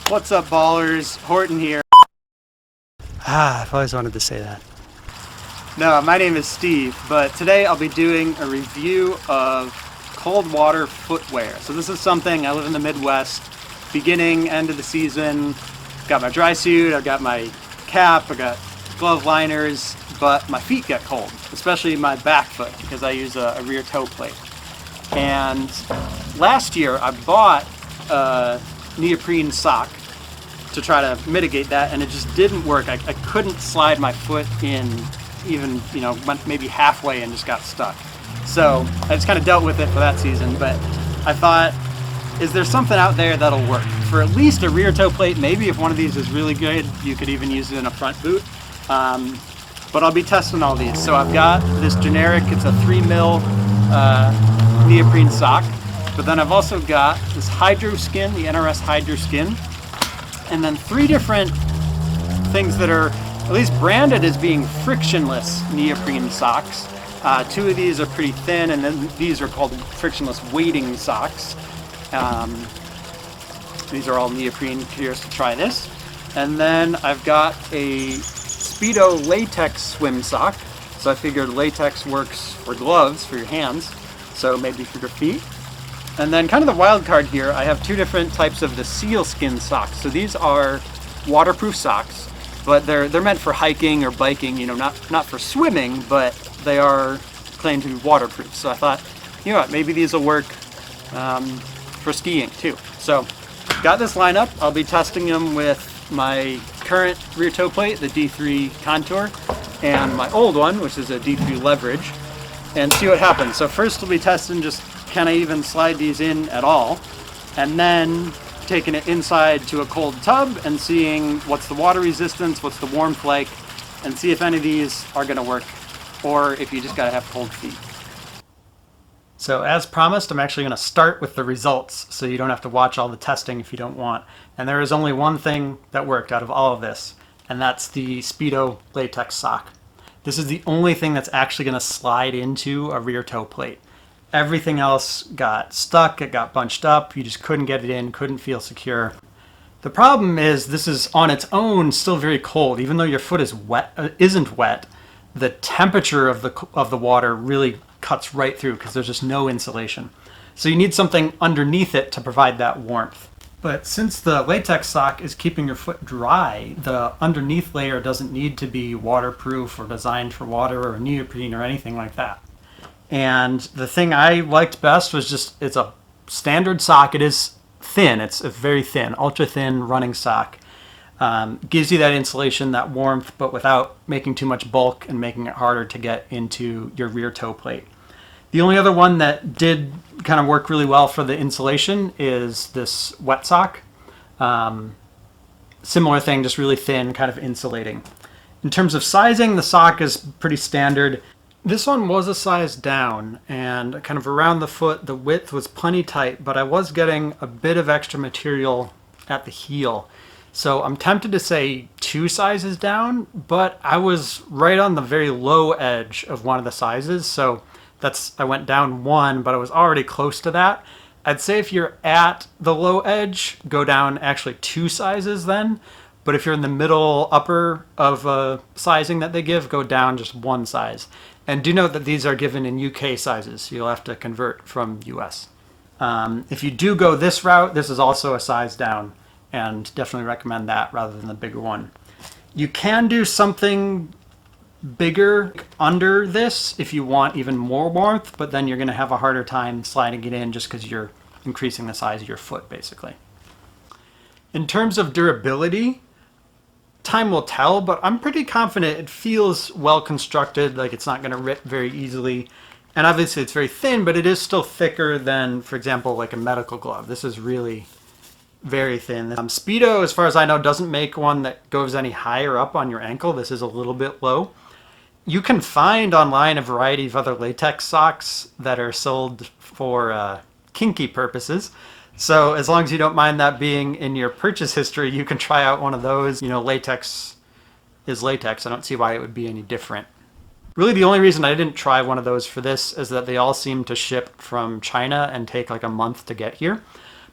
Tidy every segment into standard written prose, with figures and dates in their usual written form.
What's up, ballers? Horton here. I've always wanted to say that. No, my name is Steve, but today I'll be doing a review of Cold Water Footwear. So this is something, I live in the Midwest, beginning, end of the season. Got my dry suit, I've got my cap, I got glove liners, but my feet get cold, especially my back foot, because I use a rear toe plate. And last year I bought a neoprene sock to try to mitigate that, and it just didn't work. I couldn't slide my foot in even, went maybe halfway and just got stuck. So I just kind of dealt with it for that season, but I thought, is there something out there that'll work? For at least a rear toe plate, maybe if one of these is really good, you could even use it in a front boot. But I'll be testing all these. So I've got this generic, it's a 3 mil neoprene sock, but then I've also got this Hydro Skin, the NRS Hydro Skin, and then 3 different things that are at least branded as being frictionless neoprene socks. 2 of these are pretty thin, and then these are called frictionless wading socks. These are all neoprene. Curious to try this. And then I've got a Speedo latex swim sock. So I figured latex works for gloves for your hands, so maybe for your feet. And then kind of the wild card here, I have 2 different types of the sealskin socks. So these are waterproof socks, but they're meant for hiking or biking, not for swimming, but they are claimed to be waterproof. So I thought, what, maybe these will work for skiing too. So got this lineup. I'll be testing them with my current rear toe plate, the D3 Contour, and my old one, which is a D3 Leverage, and see what happens. So first we'll be testing just, can I even slide these in at all? And then taking it inside to a cold tub and seeing what's the water resistance, what's the warmth like, and see if any of these are gonna work, or if you just gotta have cold feet. So as promised, I'm actually gonna start with the results, so you don't have to watch all the testing if you don't want. And there is only one thing that worked out of all of this, and that's the Speedo latex sock. This is the only thing that's actually gonna slide into a rear toe plate. Everything else got stuck, it got bunched up, you just couldn't get it in, couldn't feel secure. The problem is this is on its own still very cold. Even though your foot is isn't wet, the temperature of the water really cuts right through because there's just no insulation. So you need something underneath it to provide that warmth. But since the latex sock is keeping your foot dry, the underneath layer doesn't need to be waterproof or designed for water or neoprene or anything like that. And the thing I liked best was just, it's a standard sock. It is thin. It's a very thin, ultra thin running sock. Gives you that insulation, that warmth, but without making too much bulk and making it harder to get into your rear toe plate. The only other one that did kind of work really well for the insulation is this wet sock. Similar thing, just really thin, kind of insulating. In terms of sizing, the sock is pretty standard. This one was a size down, and kind of around the foot, the width was plenty tight, but I was getting a bit of extra material at the heel. So I'm tempted to say 2 sizes down, but I was right on the very low edge of one of the sizes. So I went down 1, but I was already close to that. I'd say if you're at the low edge, go down actually 2 sizes then. But if you're in the middle upper of sizing that they give, go down just 1 size. And do note that these are given in UK sizes. You'll have to convert from US. If you do go this route, this is also a size down, and definitely recommend that rather than the bigger one. You can do something bigger under this if you want even more warmth, but then you're going to have a harder time sliding it in just because you're increasing the size of your foot, basically. In terms of durability, time will tell, but I'm pretty confident it feels well constructed, like it's not going to rip very easily. And obviously it's very thin, but it is still thicker than, for example, like a medical glove. This is really very thin. Speedo, as far as I know, doesn't make one that goes any higher up on your ankle. This is a little bit low. You can find online a variety of other latex socks that are sold for kinky purposes. So as long as you don't mind that being in your purchase history, you can try out one of those. Latex is latex. I don't see why it would be any different. Really the only reason I didn't try one of those for this is that they all seem to ship from China and take like a month to get here.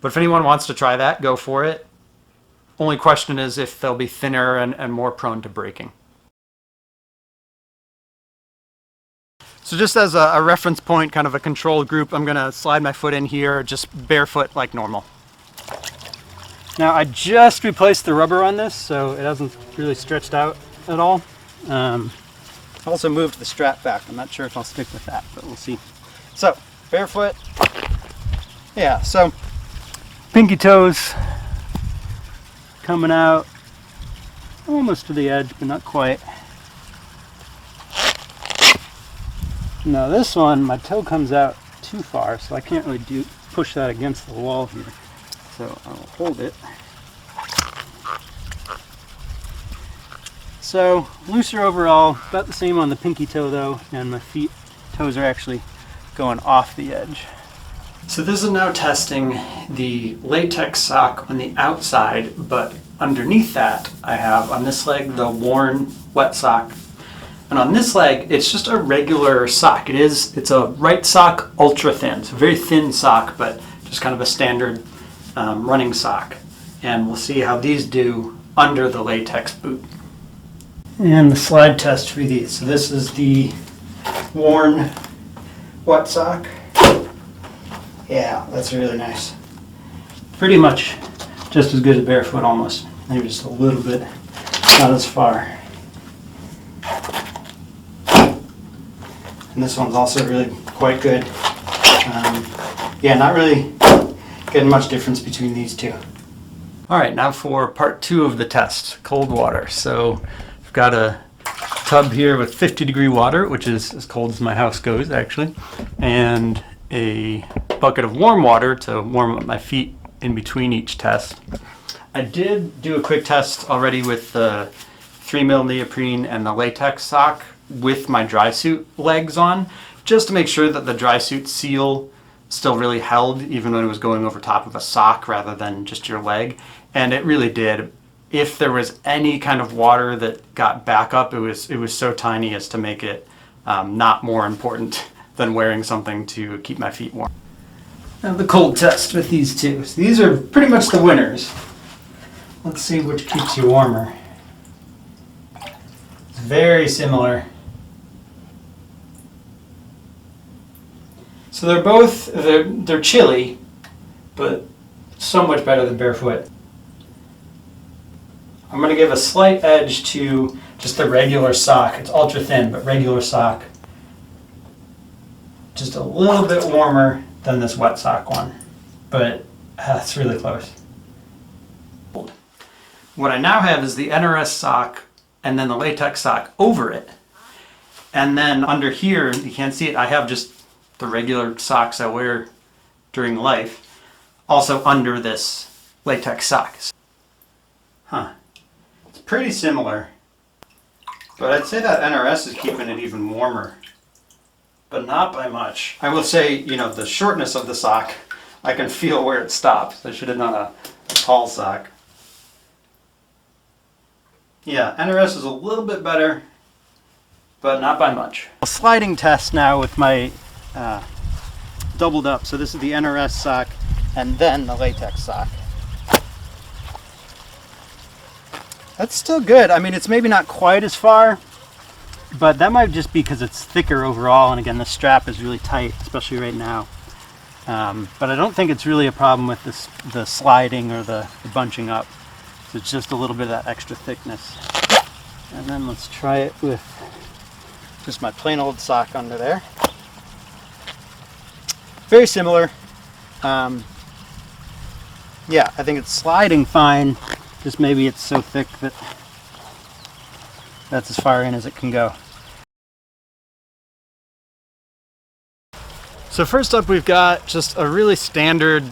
But if anyone wants to try that, go for it. Only question is if they'll be thinner and more prone to breaking. So just as a reference point, kind of a control group, I'm gonna slide my foot in here, just barefoot like normal. Now I just replaced the rubber on this, so it hasn't really stretched out at all. Also moved the strap back. I'm not sure if I'll stick with that, but we'll see. So, barefoot. Yeah, so pinky toes coming out almost to the edge, but not quite. Now this one, my toe comes out too far, so I can't really push that against the wall here. So I'll hold it. So looser overall, about the same on the pinky toe though, and my toes are actually going off the edge. So this is now testing the latex sock on the outside, but underneath that I have on this leg the worn wet sock. And on this leg, it's just a regular sock. It's a right sock ultra thin. It's a very thin sock, but just kind of a standard running sock. And we'll see how these do under the latex boot. And the slide test for these. So this is the worn wet sock. Yeah, that's really nice. Pretty much just as good as barefoot almost. Maybe just a little bit, not as far. And this one's also really quite good. Yeah, not really getting much difference between these two. All right, now for part 2 of the test, cold water. So I've got a tub here with 50-degree water, which is as cold as my house goes actually, and a bucket of warm water to warm up my feet in between each test. I did do a quick test already with the 3mm neoprene and the latex sock with my dry suit legs on, just to make sure that the dry suit seal still really held even when it was going over top of a sock rather than just your leg. And it really did. If there was any kind of water that got back up, it was so tiny as to make it not more important than wearing something to keep my feet warm. Now the cold test with these two. So these are pretty much the winners. Let's see which keeps you warmer. It's very similar. So they're chilly, but so much better than barefoot. I'm going to give a slight edge to just the regular sock. It's ultra thin, but regular sock. Just a little bit warmer than this wet sock one, but it's really close. What I now have is the NRS sock and then the latex sock over it. And then under here, you can't see it, I have just the regular socks I wear during life, also under this latex sock. Huh. It's pretty similar, but I'd say that NRS is keeping it even warmer, but not by much. I will say, you know, the shortness of the sock, I can feel where it stops. I should have done a tall sock. Yeah, NRS is a little bit better, but not by much. A sliding test now with my doubled up. So this is the NRS sock and then the latex sock. That's still good. I mean, it's maybe not quite as far, but that might just be because it's thicker overall. And again, the strap is really tight, especially right now. But I don't think it's really a problem with the sliding or the bunching up. So it's just a little bit of that extra thickness. And then let's try it with just my plain old sock under there. Very similar. Yeah, I think it's sliding fine. Just maybe it's so thick that that's as far in as it can go. So first up, we've got just a really standard,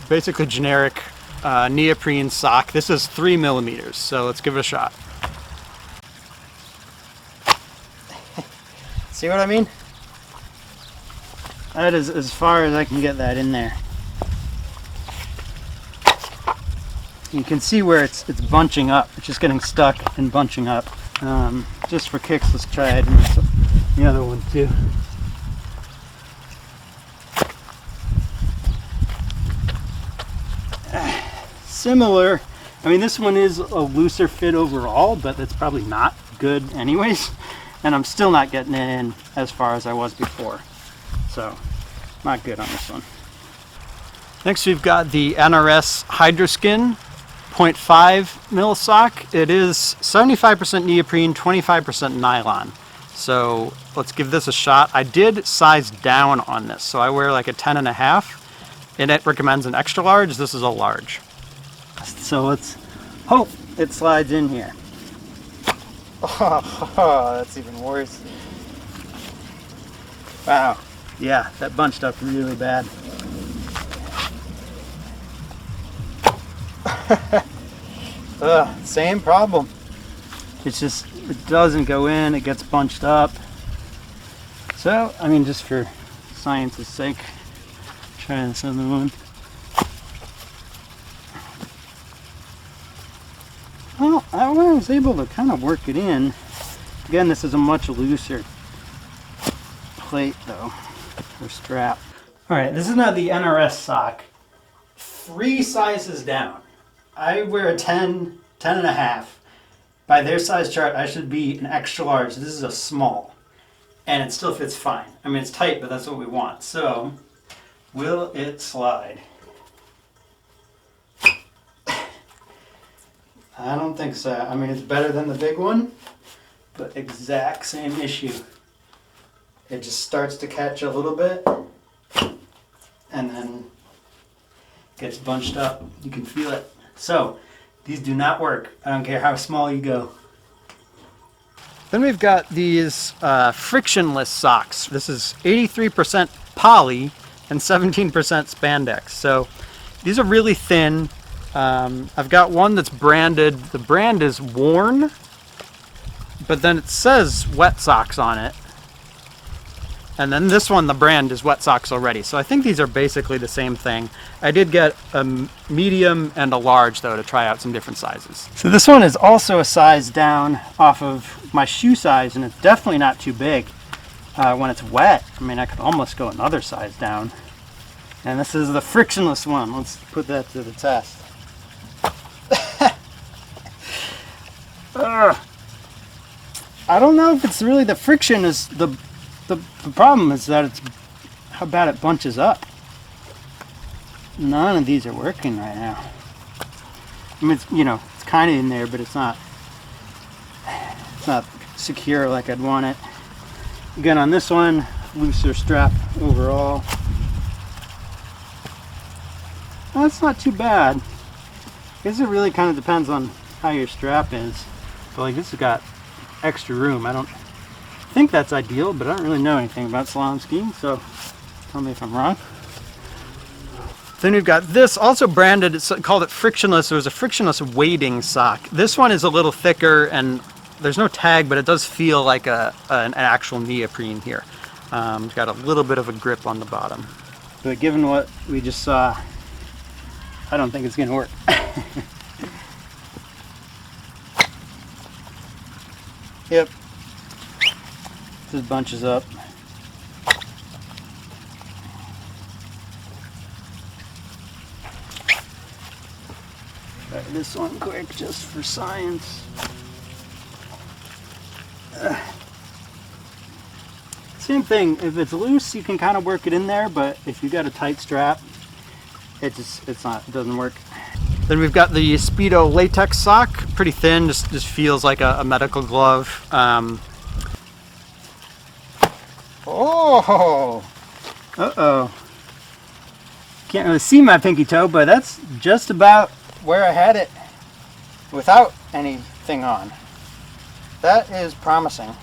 basically generic neoprene sock. This is 3mm, so let's give it a shot. See what I mean? That is as far as I can get that in there. You can see where it's bunching up. It's just getting stuck and bunching up. Just for kicks, let's try it. The other one too. Similar. I mean, this one is a looser fit overall, but that's probably not good anyways. And I'm still not getting it in as far as I was before. So, not good on this one. Next, we've got the NRS Hydroskin 0.5 mil sock. It is 75% neoprene, 25% nylon. So let's give this a shot. I did size down on this, so I wear like a 10.5, and it recommends an extra large. This is a large. So let's hope it slides in here. Oh, that's even worse. Wow. Yeah, that bunched up really bad. Same problem. It's just, it doesn't go in, it gets bunched up. So, I mean, just for science's sake, try this other one. Well, I was able to kind of work it in. Again, this is a much looser plate though, or strap. All right, this is now the NRS sock. 3 sizes down. I wear a 10, 10.5. By their size chart, I should be an extra large. This is a small, and it still fits fine. I mean, it's tight, but that's what we want. So, will it slide? I don't think so. I mean, it's better than the big one, but exact same issue. It just starts to catch a little bit, and then gets bunched up. You can feel it. So, these do not work. I don't care how small you go. Then we've got these frictionless socks. This is 83% poly and 17% spandex. So, these are really thin. I've got one that's branded, the brand is Worn, but then it says Wet Socks on it. And then this one, the brand is Wet Socks already. So I think these are basically the same thing. I did get a medium and a large though to try out some different sizes. So this one is also a size down off of my shoe size, and it's definitely not too big. When it's wet, I mean, I could almost go another size down. And this is the frictionless one. Let's put that to the test. I don't know if it's really the friction is the problem is that it's how bad it bunches up. None of these are working right now. I mean, it's, you know, it's kind of in there, but it's not secure like I'd want it. Again, on this one, looser strap overall. Well, that's not too bad. I guess it really kind of depends on how your strap is. But like this has got extra room. I don't think that's ideal, but I don't really know anything about slalom skiing, so tell me if I'm wrong. Then we've got this, also branded, it's called it frictionless. There's a frictionless wading sock. This one is a little thicker and there's no tag, but it does feel like an actual neoprene here. It's got a little bit of a grip on the bottom. But given what we just saw, I don't think it's gonna work. Yep. This bunches up. Try this one quick just for science. Same thing, if it's loose you can kind of work it in there, but if you got a tight strap, it doesn't work. Then we've got the Speedo latex sock, pretty thin, just feels like a medical glove. Oh! Uh-oh. Can't really see my pinky toe, but that's just about where I had it without anything on. That is promising.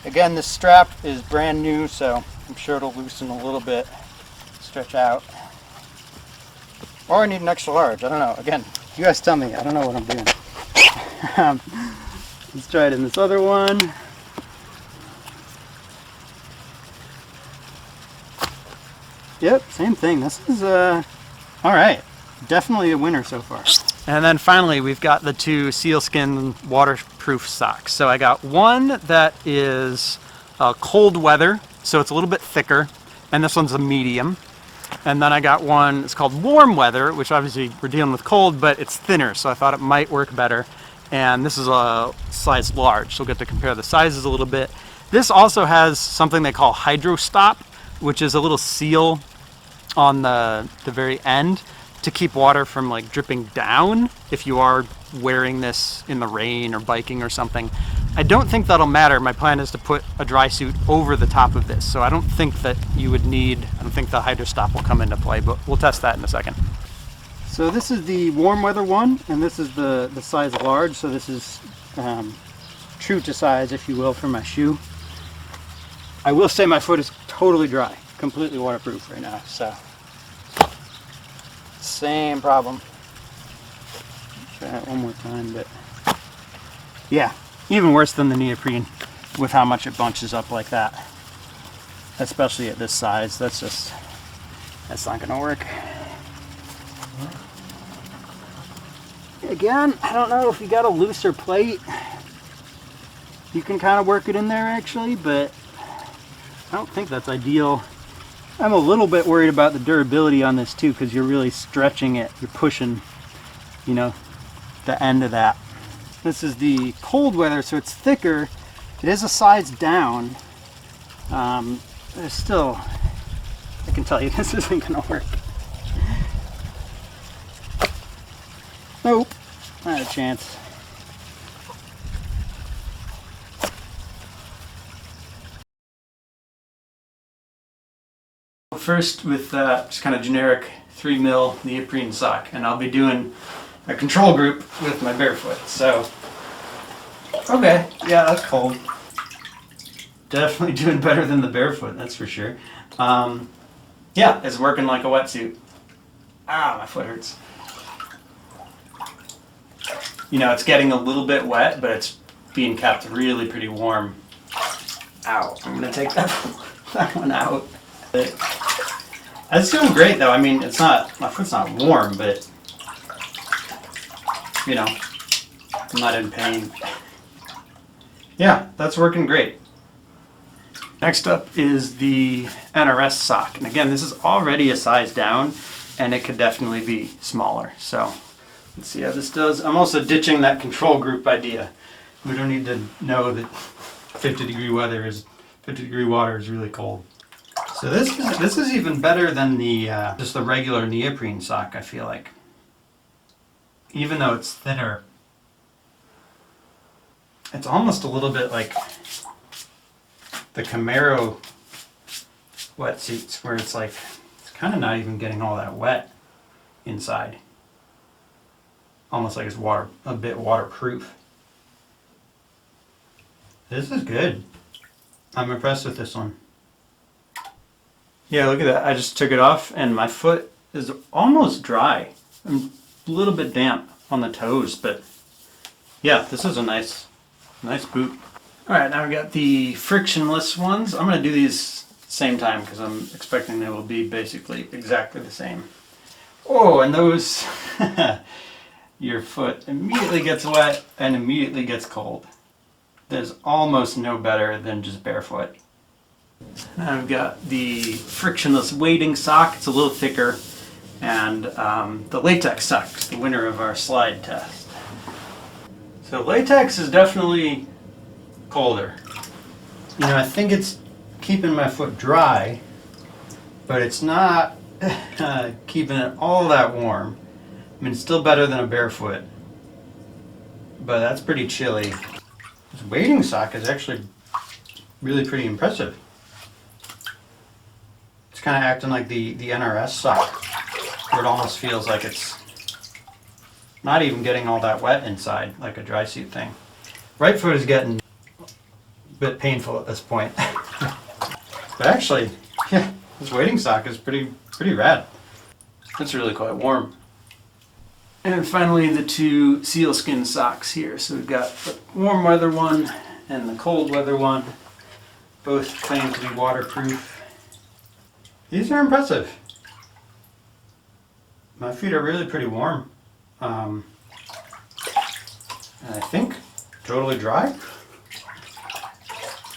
Again, this strap is brand new, so I'm sure it'll loosen a little bit, stretch out. Or I need an extra large, I don't know. Again, you guys tell me, I don't know what I'm doing. Let's try it in this other one. Yep, same thing. This is, alright. Definitely a winner so far. And then finally, we've got the two sealskin waterproof socks. So I got one that is cold weather, so it's a little bit thicker, and this one's a medium. And then I got one, it's called warm weather, which obviously we're dealing with cold, but it's thinner, so I thought it might work better. And this is a size large, so we'll get to compare the sizes a little bit. This also has something they call hydro stop, which is a little seal on the very end to keep water from like dripping down if you are wearing this in the rain or biking or something. I don't think that'll matter. My plan is to put a dry suit over the top of this, so I don't think that you would need, I don't think the hydro stop will come into play, but we'll test that in a second. So this is the warm weather one, and this is the size large, so this is true to size, if you will, for my shoe. I will say my foot is totally dry, completely waterproof right now, so same problem. Try that one more time, but yeah, even worse than the neoprene with how much it bunches up like that, especially at this size. That's not gonna work. Again, I don't know if you got a looser plate, you can kind of work it in there actually, but I don't think that's ideal. I'm a little bit worried about the durability on this too, because you're really stretching it. You're pushing, you know, the end of that. This is the cold weather, so it's thicker. It is a size down. There's still, I can tell you this isn't gonna work. Nope, not a chance. First with just kind of generic 3mm neoprene sock, and I'll be doing a control group with my Barefoot. So, okay, yeah, that's cold. Definitely doing better than the Barefoot, that's for sure. Yeah, it's working like a wetsuit. Ah, my foot hurts. You know, it's getting a little bit wet, but it's being kept really pretty warm. Ow, I'm gonna take that one out. It's doing great though. I mean, it's not, my foot's not warm, but you know, I'm not in pain. Yeah, that's working great. Next up is the NRS sock. And again, this is already a size down and it could definitely be smaller. So let's see how this does. I'm also ditching that control group idea. We don't need to know that 50-degree water is really cold. So this is even better than the just the regular neoprene sock, I feel like. Even though it's thinner, it's almost a little bit like the Camaro wetsuits, where it's like it's kind of not even getting all that wet inside. Almost like it's a bit waterproof. This is good. I'm impressed with this one. Yeah, look at that. I just took it off and my foot is almost dry. I'm a little bit damp on the toes, but yeah, this is a nice boot. Alright, now we got the frictionless ones. I'm going to do these same time because I'm expecting they will be basically exactly the same. Oh, and those, your foot immediately gets wet and immediately gets cold. There's almost no better than just Barefoot. Now I've got the frictionless wading sock. It's a little thicker, and the latex sock, the winner of our slide test. So latex is definitely colder. You know, I think it's keeping my foot dry, but it's not keeping it all that warm. I mean, it's still better than a Barefoot, but that's pretty chilly. This wading sock is actually really pretty impressive. It's kind of acting like the NRS sock, where it almost feels like it's not even getting all that wet inside, like a dry suit thing. Right foot is getting a bit painful at this point. But actually, yeah, this wading sock is pretty rad. It's really quite warm. And finally, the two sealskin socks here. So we've got the warm weather one and the cold weather one. Both claim to be waterproof. These are impressive. My feet are really pretty warm. And I think totally dry.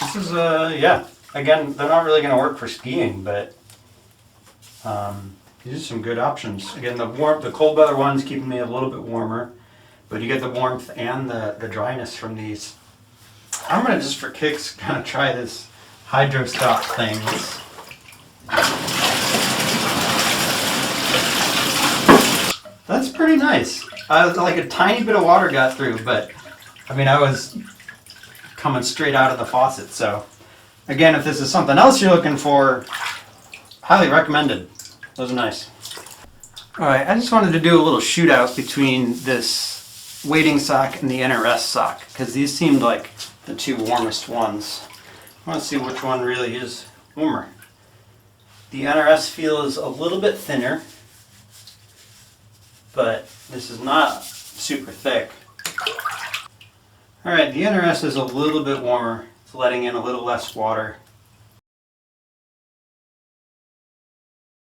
This is, yeah. Again, they're not really going to work for skiing, but these are some good options. Again, the cold weather one's keeping me a little bit warmer, but you get the warmth and the dryness from these. I'm going to just for kicks kind of try this Hydro Stop thing. That's pretty nice. Like a tiny bit of water got through, but I mean, I was coming straight out of the faucet. So again, if this is something else you're looking for, highly recommended. Those are nice. All right, I just wanted to do a little shootout between this wading sock and the NRS sock because these seemed like the two warmest ones. I want to see which one really is warmer. The NRS feels a little bit thinner, but this is not super thick. All right, the NRS is a little bit warmer. It's letting in a little less water.